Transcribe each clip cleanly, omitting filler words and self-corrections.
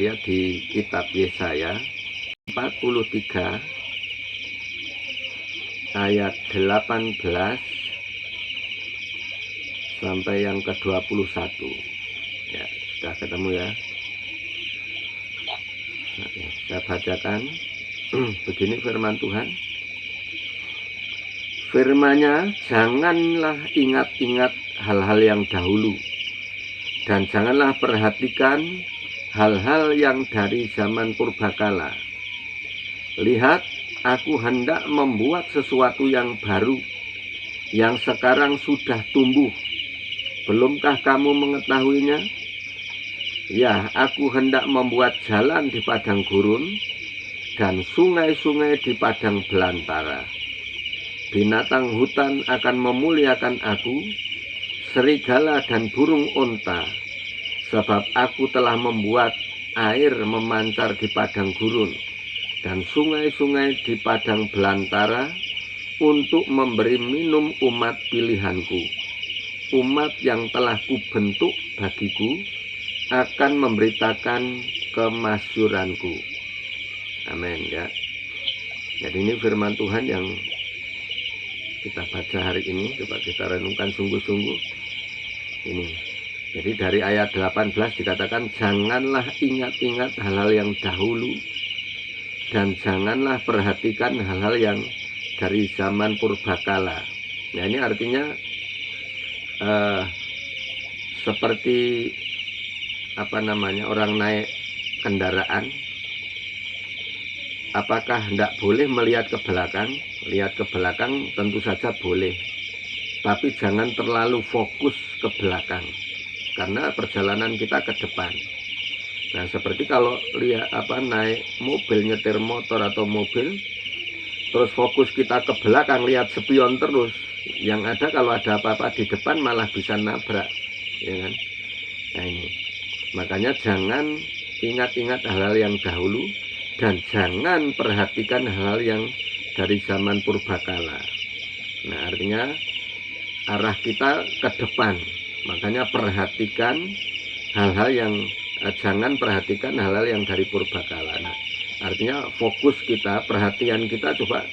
lihat di kitab Yesaya 43 ayat 18 sampai yang ke-21. Ya, sudah ketemu ya. Nah, ya, saya bacakan. Begini firman Tuhan. Firman-Nya, janganlah ingat-ingat hal-hal yang dahulu, dan janganlah perhatikan hal-hal yang dari zaman purbakala. Lihat, aku hendak membuat sesuatu yang baru, yang sekarang sudah tumbuh. Belumkah kamu mengetahuinya? Ya, aku hendak membuat jalan di padang gurun, dan sungai-sungai di padang belantara. Binatang hutan akan memuliakan aku, serigala dan burung unta, sebab aku telah membuat air memancar di padang gurun dan sungai-sungai di padang belantara untuk memberi minum umat pilihanku. Umat yang telah kubentuk bagiku akan memberitakan kemasyuranku. Amin ya. Jadi ini firman Tuhan yang kita baca hari ini. Coba kita renungkan sungguh-sungguh ini. Jadi dari ayat 18 dikatakan, janganlah ingat-ingat hal-hal yang dahulu, dan janganlah perhatikan hal-hal yang dari zaman purbakala. Nah, ini artinya seperti orang naik kendaraan. Apakah tidak boleh melihat ke belakang? Lihat ke belakang tentu saja boleh, tapi jangan terlalu fokus ke belakang, karena perjalanan kita ke depan. Nah, seperti kalau lihat naik mobil, nyetir motor atau mobil, terus fokus kita ke belakang, lihat spion terus, yang ada kalau ada apa-apa di depan malah bisa nabrak, ya kan? Nah, ini makanya jangan ingat-ingat hal-hal yang dahulu, dan jangan perhatikan hal-hal yang dari zaman purbakala. Nah, artinya arah kita ke depan, makanya perhatikan hal-hal yang jangan perhatikan hal-hal yang dari purbakala. Nah, artinya fokus kita, perhatian kita coba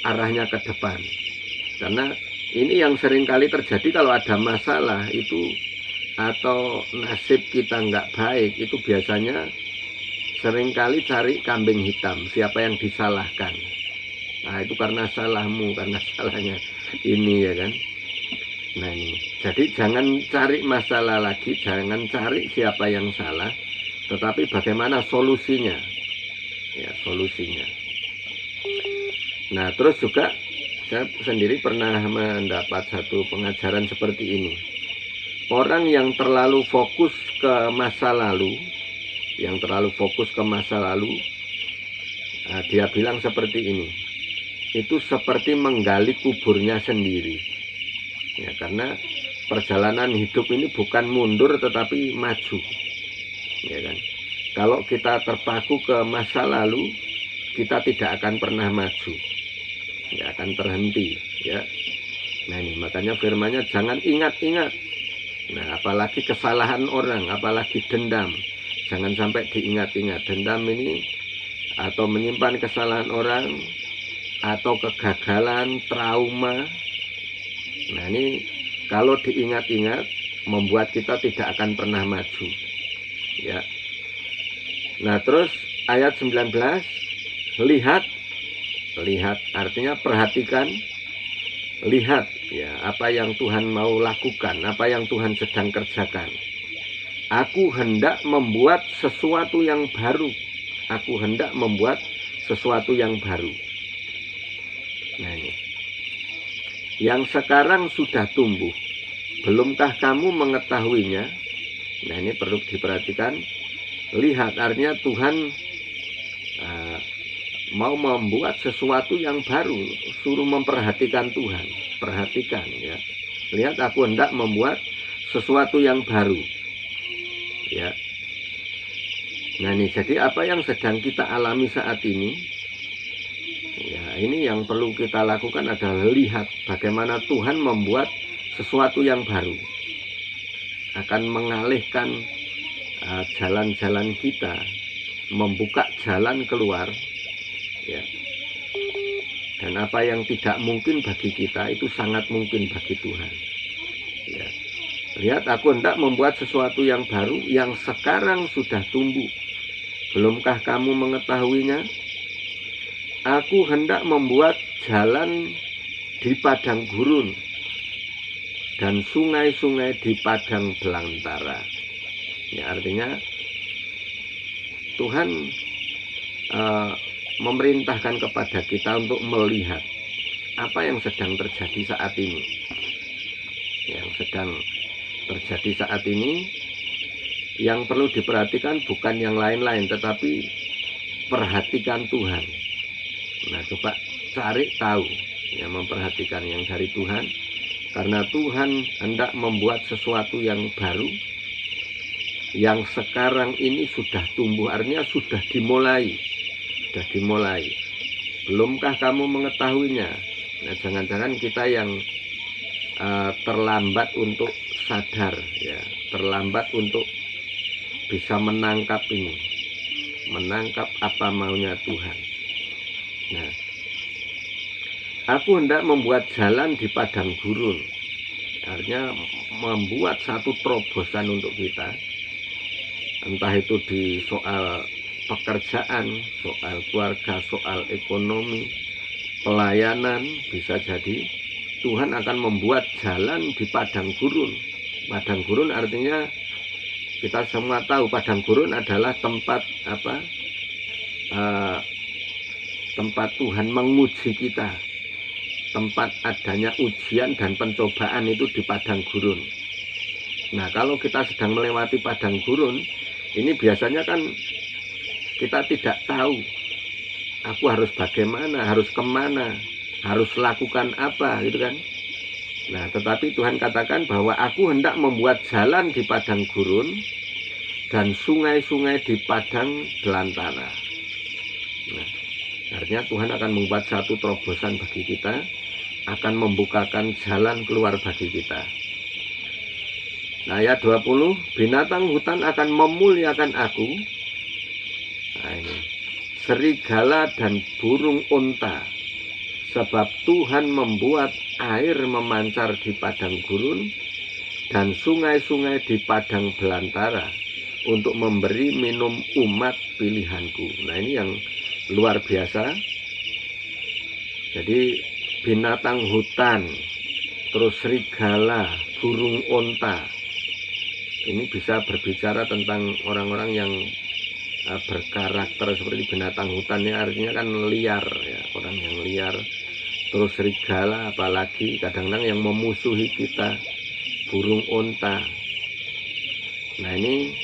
arahnya ke depan, karena ini yang sering kali terjadi kalau ada masalah itu, atau nasib kita nggak baik, itu biasanya seringkali cari kambing hitam, siapa yang disalahkan. Nah, itu karena salahmu, karena salahnya ini, ya kan. Nah, ini jadi jangan cari masalah lagi, jangan cari siapa yang salah, tetapi bagaimana solusinya, ya, solusinya. Nah, terus juga saya sendiri pernah mendapat satu pengajaran seperti ini. Orang yang terlalu fokus ke masa lalu, dia bilang seperti ini, itu seperti menggali kuburnya sendiri, ya, karena perjalanan hidup ini bukan mundur tetapi maju, ya kan. Kalau kita terpaku ke masa lalu, kita tidak akan pernah maju, ya, akan terhenti, ya. Nah, ini makanya firman-Nya jangan ingat-ingat. Nah, apalagi kesalahan orang, apalagi dendam, jangan sampai diingat-ingat. Dendam ini atau menyimpan kesalahan orang, atau kegagalan, trauma. Nah, ini kalau diingat-ingat membuat kita tidak akan pernah maju, ya. Nah, terus ayat 19, lihat artinya perhatikan, lihat, ya, apa yang Tuhan mau lakukan, apa yang Tuhan sedang kerjakan. Aku hendak membuat sesuatu yang baru. Aku hendak membuat sesuatu yang baru. Nah, ini yang sekarang sudah tumbuh, belumkah kamu mengetahuinya? Nah, ini perlu diperhatikan. Lihat, artinya Tuhan mau membuat sesuatu yang baru, suruh memperhatikan Tuhan. Perhatikan, ya. Lihat, aku hendak membuat sesuatu yang baru, ya. Nah, ini jadi apa yang sedang kita alami saat ini, ya, ini yang perlu kita lakukan adalah lihat bagaimana Tuhan membuat sesuatu yang baru, akan mengalihkan jalan-jalan kita, membuka jalan keluar, ya. Dan apa yang tidak mungkin bagi kita itu sangat mungkin bagi Tuhan. Ya. Lihat, aku hendak membuat sesuatu yang baru yang sekarang sudah tumbuh. Belumkah kamu mengetahuinya? Aku hendak membuat jalan di padang gurun dan sungai-sungai di padang belantara. Ya, artinya Tuhan memerintahkan kepada kita untuk melihat apa yang sedang terjadi saat ini. Yang sedang terjadi saat ini, yang perlu diperhatikan bukan yang lain-lain, tetapi perhatikan Tuhan. Nah, coba cari tahu, ya, memperhatikan yang dari Tuhan, karena Tuhan hendak membuat sesuatu yang baru, yang sekarang ini sudah tumbuh, artinya sudah dimulai. Belumkah kamu mengetahuinya? Nah, jangan-jangan kita yang terlambat untuk sadar, ya, terlambat untuk bisa menangkap ini, menangkap apa maunya Tuhan. Nah, aku hendak membuat jalan di padang gurun, artinya membuat satu terobosan untuk kita, entah itu di soal pekerjaan, soal keluarga, soal ekonomi, pelayanan. Bisa jadi Tuhan akan membuat jalan di padang gurun. Padang gurun artinya kita semua tahu padang gurun adalah tempat tempat Tuhan menguji kita, tempat adanya ujian dan pencobaan itu di padang gurun. Nah, kalau kita sedang melewati padang gurun, ini biasanya kan kita tidak tahu aku harus bagaimana, harus kemana, harus lakukan apa, gitu kan. Nah, tetapi Tuhan katakan bahwa aku hendak membuat jalan di padang gurun dan sungai-sungai di padang belantara. Nah, artinya Tuhan akan membuat satu terobosan bagi kita, akan membukakan jalan keluar bagi kita. Nah, ayat 20, binatang hutan akan memuliakan aku. Nah, ini serigala dan burung unta, sebab Tuhan membuat air memancar di padang gurun dan sungai-sungai di padang belantara untuk memberi minum umat pilihanku. Nah, ini yang luar biasa. Jadi binatang hutan, terus serigala, burung unta, ini bisa berbicara tentang orang-orang yang berkarakter seperti binatang hutan, ya, artinya kan liar, ya, orang yang liar. Terus serigala, apalagi kadang-kadang yang memusuhi kita, burung unta. Nah, ini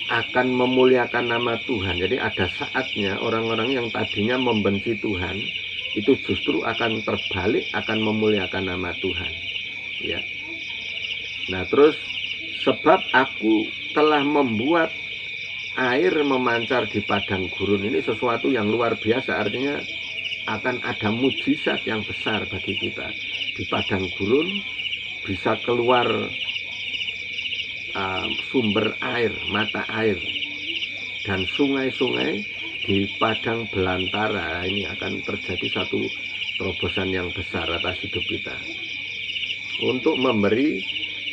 akan memuliakan nama Tuhan. Jadi ada saatnya orang-orang yang tadinya membenci Tuhan itu justru akan terbalik, akan memuliakan nama Tuhan, ya. Nah, terus sebab aku telah membuat air memancar di padang gurun, ini sesuatu yang luar biasa, artinya akan ada mujizat yang besar bagi kita. Di padang gurun bisa keluar sumber air, mata air, dan sungai-sungai di padang belantara. Ini akan terjadi satu terobosan yang besar atas hidup kita untuk memberi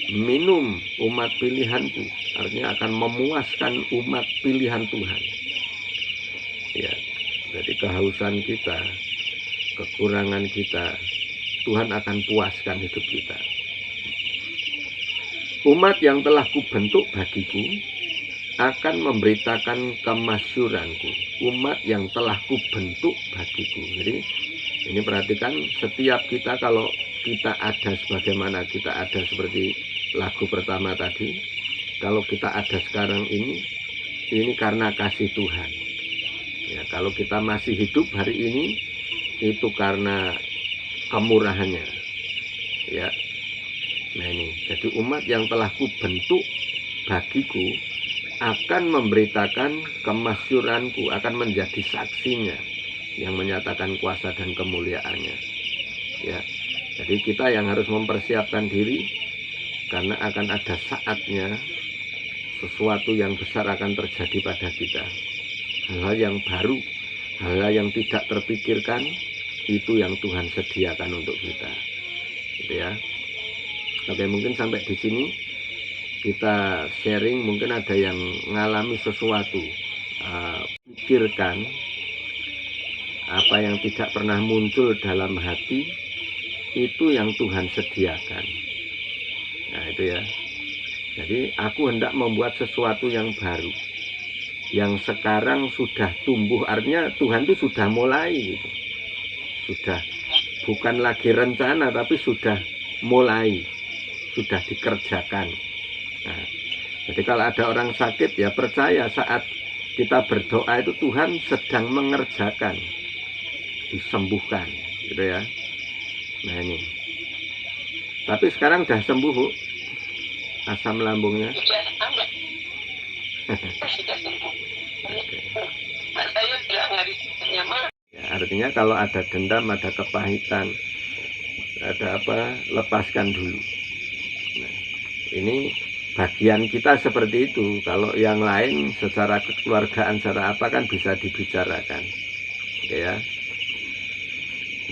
minum umat pilihanku, artinya akan memuaskan umat pilihan Tuhan, ya. Jadi kehausan kita, kekurangan kita, Tuhan akan puaskan hidup kita. Umat yang telah kubentuk bagiku akan memberitakan kemasyuranku. Umat yang telah kubentuk bagiku. Jadi ini perhatikan, setiap kita, kalau kita ada sebagaimana kita ada seperti lagu pertama tadi, kalau kita ada sekarang ini karena kasih Tuhan, ya. Kalau kita masih hidup hari ini, itu karena kemurahannya, ya. Nah, ini jadi umat yang telah kubentuk bagiku akan memberitakan kemasyuranku, akan menjadi saksinya yang menyatakan kuasa dan kemuliaannya, ya. Jadi kita yang harus mempersiapkan diri, karena akan ada saatnya sesuatu yang besar akan terjadi pada kita. hal-hal yang baru, hal-hal yang tidak terpikirkan, itu yang Tuhan sediakan untuk kita, gitu ya. Oke, mungkin sampai di sini kita sharing. Mungkin ada yang mengalami sesuatu, pikirkan apa yang tidak pernah muncul dalam hati, itu yang Tuhan sediakan. Nah itu ya. Jadi aku hendak membuat sesuatu yang baru, yang sekarang sudah tumbuh. Artinya Tuhan itu sudah mulai gitu. Sudah bukan lagi rencana, tapi sudah mulai, sudah dikerjakan. Nah, jadi kalau ada orang sakit, ya percaya saat kita berdoa itu Tuhan sedang mengerjakan, disembuhkan, gitu ya. Nah ini. Tapi sekarang udah sembuh, Bu, asam lambungnya. Ya, artinya kalau ada dendam, ada kepahitan, ada apa, lepaskan dulu. Nah, ini bagian kita seperti itu. Kalau yang lain secara kekeluargaan, secara apa kan bisa dibicarakan, oke ya.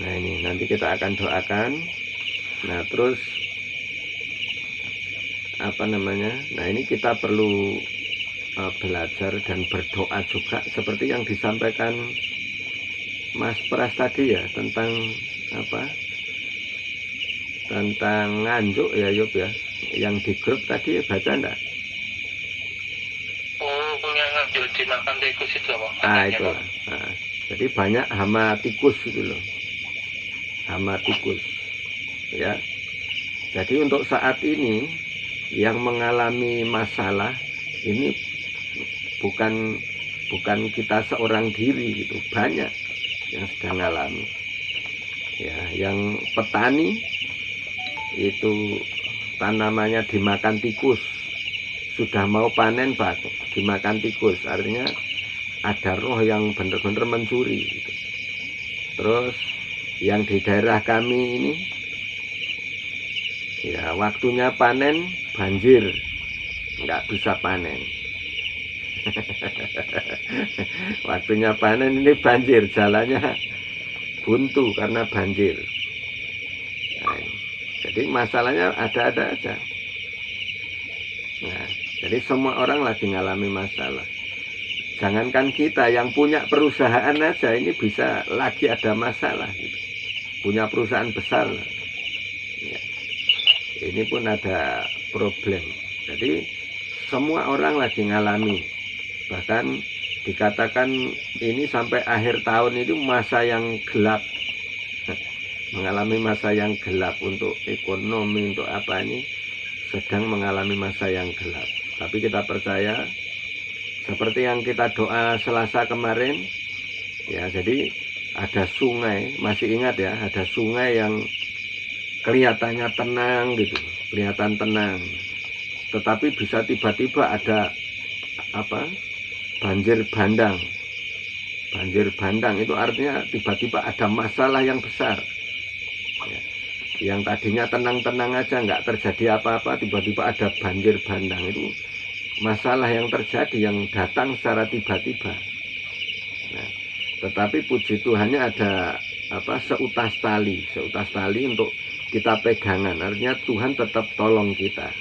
Nah ini nanti kita akan doakan. Nah terus apa namanya, nah ini kita perlu belajar dan berdoa juga seperti yang disampaikan Mas Pras tadi ya, tentang apa, tentang nganjuk ya Yub ya, yang di grup tadi baca enggak? Oh, yang nganjuk dimakan tikus itu apa? Itu nah, jadi banyak hama tikus gitu loh, hama tikus ya. Jadi untuk saat ini yang mengalami masalah ini bukan kita seorang diri gitu, banyak yang sedang alami ya. Yang petani itu tanamannya dimakan tikus, sudah mau panen batu dimakan tikus, artinya ada roh yang benar-benar mencuri gitu. Terus yang di daerah kami ini ya waktunya panen banjir, nggak bisa panen. Waktunya panen ini banjir, jalannya buntu karena banjir. Nah, jadi masalahnya ada-ada aja. Nah, jadi semua orang lagi ngalami masalah. Jangankan kita yang punya perusahaan aja ini bisa lagi ada masalah gitu. Punya perusahaan besar ya, ini pun ada problem. Jadi semua orang lagi ngalami. Bahkan dikatakan ini sampai akhir tahun itu masa yang gelap, mengalami masa yang gelap untuk ekonomi, untuk apa, ini sedang mengalami masa yang gelap. Tapi kita percaya seperti yang kita doa Selasa kemarin ya, jadi ada sungai, masih ingat ya, ada sungai yang kelihatannya tenang gitu, kelihatan tenang, tetapi bisa tiba-tiba ada apa, banjir bandang. Banjir bandang itu artinya tiba-tiba ada masalah yang besar ya. Yang tadinya tenang-tenang aja, nggak terjadi apa-apa, tiba-tiba ada banjir bandang. Itu masalah yang terjadi, yang datang secara tiba-tiba. Nah, tetapi puji Tuhannya ada apa, seutas tali untuk kita pegangan. Artinya Tuhan tetap tolong kita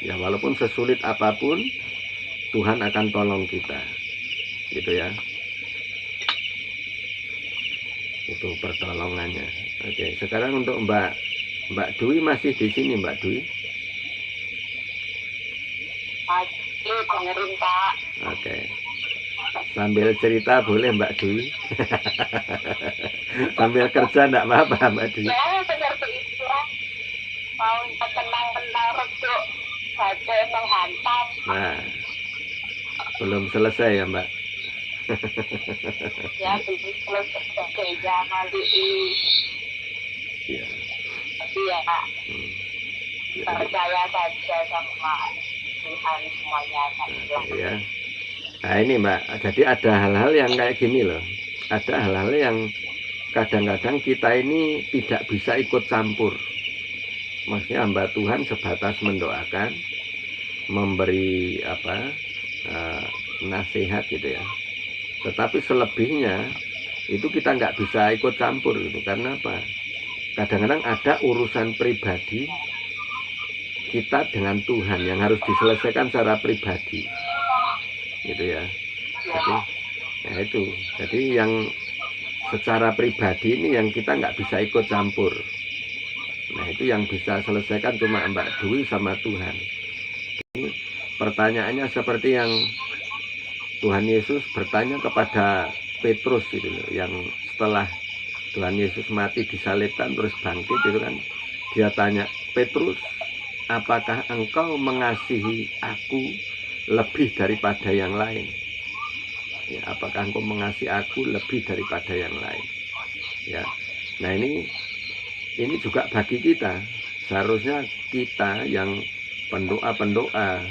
ya, walaupun sesulit apapun Tuhan akan tolong kita, gitu ya. Itu pertolongannya. Oke, sekarang untuk Mbak Dwi masih di sini, Mbak Dwi? Masih dengerin, Pak. Oke. Sambil cerita boleh Mbak Dwi. Sambil kerja enggak apa-apa Mbak Dwi. Ya, seperti itu. Mau tenang-tenang reduk, badai menghantam. Nah, belum selesai ya Mbak? Ya, belum selesai ya, nanti Ya. ya, percaya saja sama Tuhan semuanya. Ya. Nah ini Mbak, jadi ada hal-hal yang kayak gini loh. Ada hal-hal yang kadang-kadang kita ini tidak bisa ikut campur. Maksudnya hamba Tuhan sebatas mendoakan, memberi apa, nasihat gitu ya. Tetapi selebihnya itu kita nggak bisa ikut campur gitu. Karena apa? Kadang-kadang ada urusan pribadi kita dengan Tuhan yang harus diselesaikan secara pribadi, gitu ya. Jadi, ya itu. Jadi yang secara pribadi ini yang kita nggak bisa ikut campur. Nah itu yang bisa selesaikan cuma Mbak Dwi sama Tuhan. Ini pertanyaannya seperti yang Tuhan Yesus bertanya kepada Petrus itu loh, yang setelah Tuhan Yesus mati disalibkan terus bangkit itu kan, dia tanya, Petrus, apakah engkau mengasihi aku lebih daripada yang lain? Ya, apakah engkau mengasihi aku lebih daripada yang lain? Ya, nah ini juga bagi kita. Seharusnya kita yang pendoa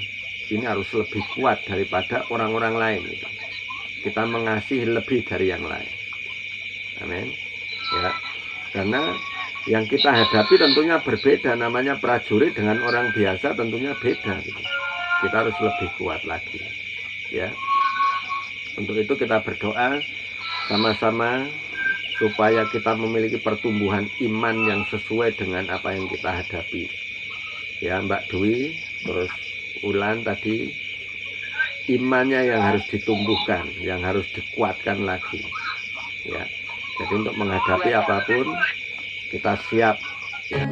ini harus lebih kuat daripada orang-orang lain. Gitu. Kita mengasihi lebih dari yang lain. Amin. Ya, karena yang kita hadapi tentunya berbeda, namanya prajurit dengan orang biasa tentunya beda gitu. Kita harus lebih kuat lagi ya. Untuk itu kita berdoa sama-sama supaya kita memiliki pertumbuhan iman yang sesuai dengan apa yang kita hadapi ya. Mbak Dwi terus Ulan tadi, imannya yang harus ditumbuhkan, yang harus dikuatkan lagi ya. Jadi untuk menghadapi apapun kita siap ya.